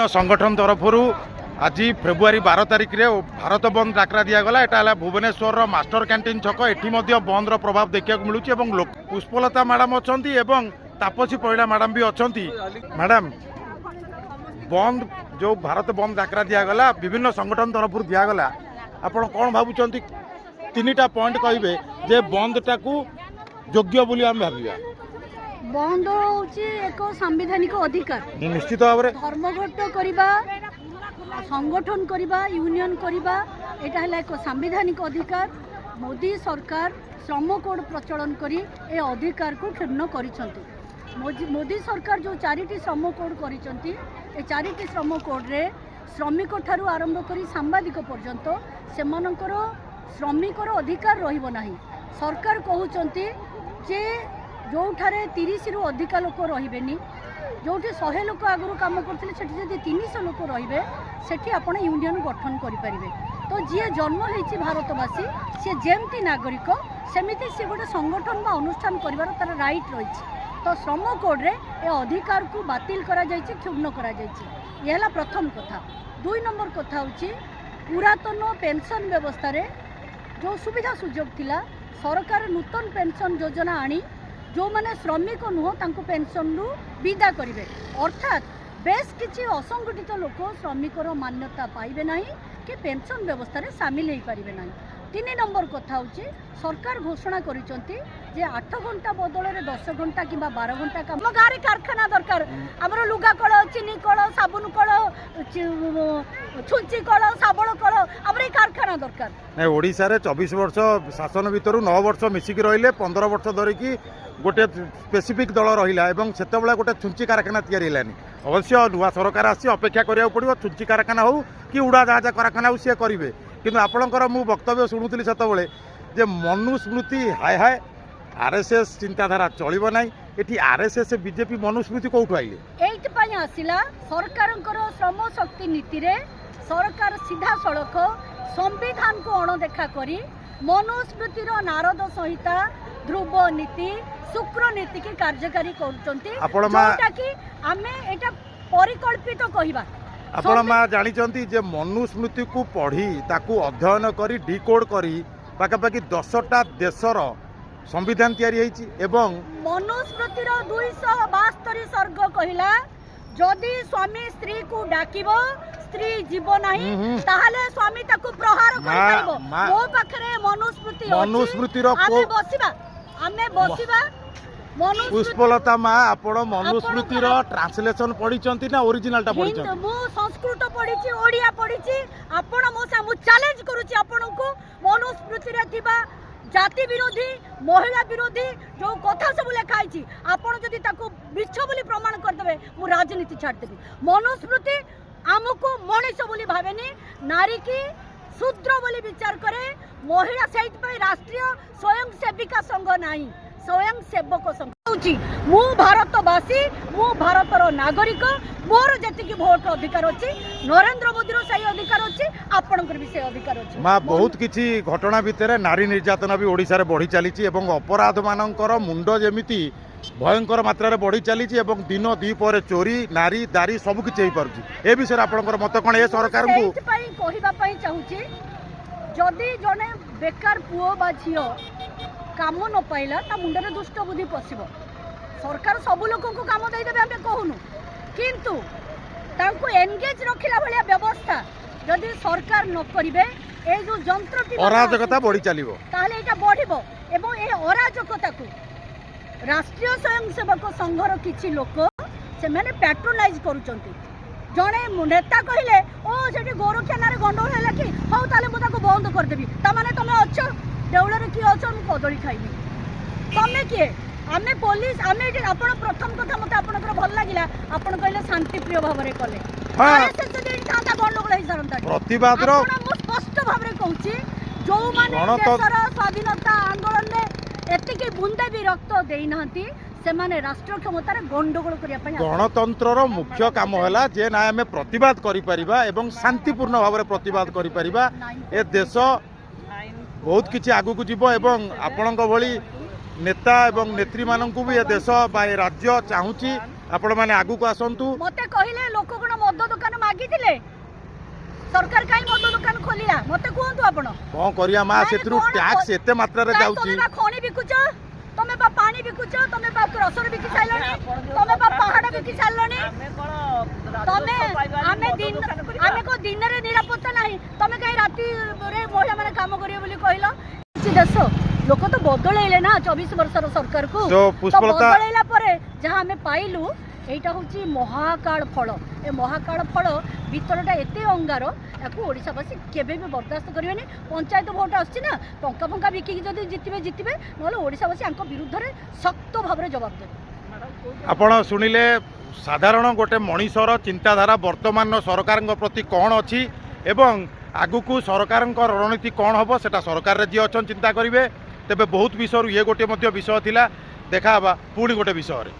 संगठन तरफ आज फेब्रुआरी 12 तारिख रे भारत बंद डाकरा दिगला। यहाँ भुवनेश्वर मास्टर कैंटीन छक एटी बंद प्रभाव देखा मिलूँ। पुष्पलता मैडम अच्छा तापसी परिड़ा मैडम भी अच्छा। मैडम बंद जो भारत बंद डाकरा दिगला विभिन्न संगठन तरफ दिगला, आपण कौन भावुं तीन टा पॉइंट कहे जे बंद टाकू योग्य बोली आम भाविया? बंद होची एक संवैधानिक अधिकार, निश्चित भाव में धर्मघट करबा, संगठन करबा, यूनियन करबा, एटा हला एक संवैधानिक अधिकार। मोदी सरकार श्रम कोड प्रचलन करी ए अधिकार को क्षुण्ण करिसंती। मोदी सरकार जो चारिटी श्रम कोड करिसंती, ए चारिटी श्रम कोड रे श्रमिक ठारू आरंभ करी सांबादिक पर्यंत सेमानकर श्रमिकर अधिकार रहिबो नाही। सरकार कहउचंती जे जो 30 रु अधिक लोक रही, जो 100 लोक आगु कम करते जब 300 लोक रे से आप यूनियन गठन करें। तो जी जन्म होती भारतवासी सी जमती नागरिक सेमती सी गोटे संगठन बा अनुष्ठान कर तार राइट रही। तो श्रम कोड रे ए अधिकार को बातिल करा जायछि, क्षुण्ण करा जायछि। ये है प्रथम कथा। 2 नंबर कथा होछि पुरातन पेंशन व्यवस्था रे जो सुविधा सुजोग थिला, सरकार नूतन पेंशन योजना आनी जो माने श्रमिक नुह तांको पेंशन रु विदा करिवे। अर्थात बेस किछि असंगठित लोक श्रमिकर मान्यता पाइबे नाही कि पेंशन व्यवस्था रे शामिल हेई पारिबे नाही। 3 नंबर कथा होछि सरकार घोषणा करिसंती जे 8 घंटा बदल रे 10 घंटा किबा 12 घंटा काम गारे कारखाना दरकार। हमरो लुगा कळ, चीनी कळ, साबुन कळ, छुंची कळ, साबण कळ, हमरे कारखाना दरकार। नै ओडिसा रे 24 वर्ष शासन भितरु 9 वर्ष मिसिक रहिले, 15 वर्ष धरिकी गोटे स्पेसिफिक दल रहा एवं से गोटे छुंची कारखाना तैयारी है। अवश्य नुआ सरकार आसी अपेक्षा करा पड़ो, छुंची कारखाना हो कि उड़ा जहाज कारखाना हो सी करेंगे। किंतु आपणकर मु वक्तव्य शुणुली से जे मनुस्मृति हाय हाय आरएसएस चिंताधारा चलो ना। ये आरएसएस बीजेपी मनुस्मृति कौटू आइले? एइटपाई आसिला सरकार श्रम शक्ति नीति रे सरकार सीधा सड़क संविधान को अणदेखा करी मनुस्मृतिर नारद संहिता, ध्रुव नीति, शुक्र नीति की कार्यकारी परिकल्पित कहवा। आपण माँ जानी जे मनुस्मृति को पढ़ी ताकू अध्ययन करी डिकोड करी पाखापाखि 10टा देशर संविधान तैयारी होईची। एवं मनुस्मृतिर 272 सर्ग कहला जदि स्वामी स्त्री को डाकिबो स्त्री जीव नाही ताहाले स्वामी ताकू प्रहार करि पाइबो। मो पाखरे मनुस्मृतिर आमे बसिबा पुष्पलता माँ आपण मनुस्मृतिर ट्रांसलेशन पढ़ी ना ओरिजिनल पढ़ी? मु संस्कृत पढ़ी, ओडिया पढ़ी। आपण मो चैलेंज करूची आपण को मनुस्मृति रे थिबा जाति विरोधी, महिला विरोधी जो कथा सब लिखाई आपण जदि ताको मिछ बोली प्रमाण कर देबे मु राजनीति छाड़ देबी। मनुस्मृति आमको मनीष बोली भावेनी, नारी की शूद्र बोली विचार करे। महिला सहित राष्ट्रीय स्वयं सेविका संघ नाही, स्वयं सेवक संघ होची। मु भारतवासी, मु भारतर नागरिक, मोर जति भोट अधिकार अछि, नरेंद्र मोदी रो सही अधिकार अछि, आपनकर भी सही अधिकार अछि। मां बहुत किछि घटना भितर नारी निर्यातना भी ओडिसा रे बढ़ी चलीछि एवं अपराध मानकर मुंड जेमिति भयंकर मात्रा रे बढ़ी चलीछि एवं दिन द्विपहर चोरी, नारी दारी सब किछि हेई पारुछि। ए विषय आपनकर मत कोन? ए सरकार को कहिबा पई चाहूछि जदि जने बेकार पुओ बा झियो काम न पाइला ता मुंडरे दुष्ट बुद्धि पसिबो। सरकार सब लोक को काम दे देबे हम कहूनु, किंतु तांको एंगेज रखिला भलिया व्यवस्था जदि सरकार न करिवे ए जो जंत्रटी अराजकता बढ़ी चलिबो ताले एटा बढ़िबो। एवं ए अराजकता को राष्ट्रीय स्वयंसेवक संघर किछि लोक से माने पैट्रोनाइज करूचंती। जने नेता कहिले ओ सेठी गोरखियाना रे गंडोळ हैला कि हौ ताले मु ताको बंद कर देबी, ता माने तमे अछो देउळे रे कि अछो मु कदळी खाइबी। तमे के आमे पुलिस आमे आपण प्रथम कथा मते आपनकर भल लागिला, आपण कहले शांति प्रिय भाव रे कले। हां से जदि थांता गंडोळ हे सरंता प्रतिवाद रो मु स्पष्ट भाव रे कहूची जो माने देशर स्वाधीनता आंदोलन रे एतिके बुंदे भी रक्त देई नहंती से माने राष्ट्र क्षमता रे गंडगोल करिया पई। गणतंत्र मुख्य काम है जे ना आम प्रतिवाद करिपरिबा एवं शांतिपूर्ण भाव में प्रतिवाद करिपरिबा। ए देश बहुत किछि आगु को जीवो एवं आपणक भली नेता एवं नेत्री माननकु भी ए देश बा राज्य चाहूची आपण माने आगु को आसंतु। मते कहिले लोक गुण मद दुकान मते कहतु आपण कौन करिया माँ से टैक्स एते मात्रा रे जाउची तमे बा खणी बिकुच तमे बा पानी बिकुच तमे बा रसर बिकि साइलनी तमे बा पहाड़ बिकि साइलनी तमे आमे को दिन रे निरापत्ता नाही तमे कहीं राती रे महिला माने काम करियो बोली कहलो देश लोक तो बदलैले ना 24 वर्षर सरकार को तो पुष्पलता बदलैला परे जहाँ आमे पाइलु एटा होची महाकाल फल ए महाकाल फल भितरटा एते अंगार याकू ओडिशावासी केबे भी बर्दाश्त करिवेनी पंचायत भोट आछि ना टंका फंका बिकी जदि जितिबे नले ओडिशावासी आंको विरुद्ध रे सख्त भाबरे जवाब देबे। आपण सुनिले साधारण गोटे मनीषर चिंताधारा वर्तमान सरकार प्रति कौन अच्छी एवं आगुक सरकार रणनीति कौन हम सेटा सरकार जी अच्छा चिंता करेंगे तेबे बहुत विषय ये गोटे विषय थिला देखा पुणी गोटे विषय।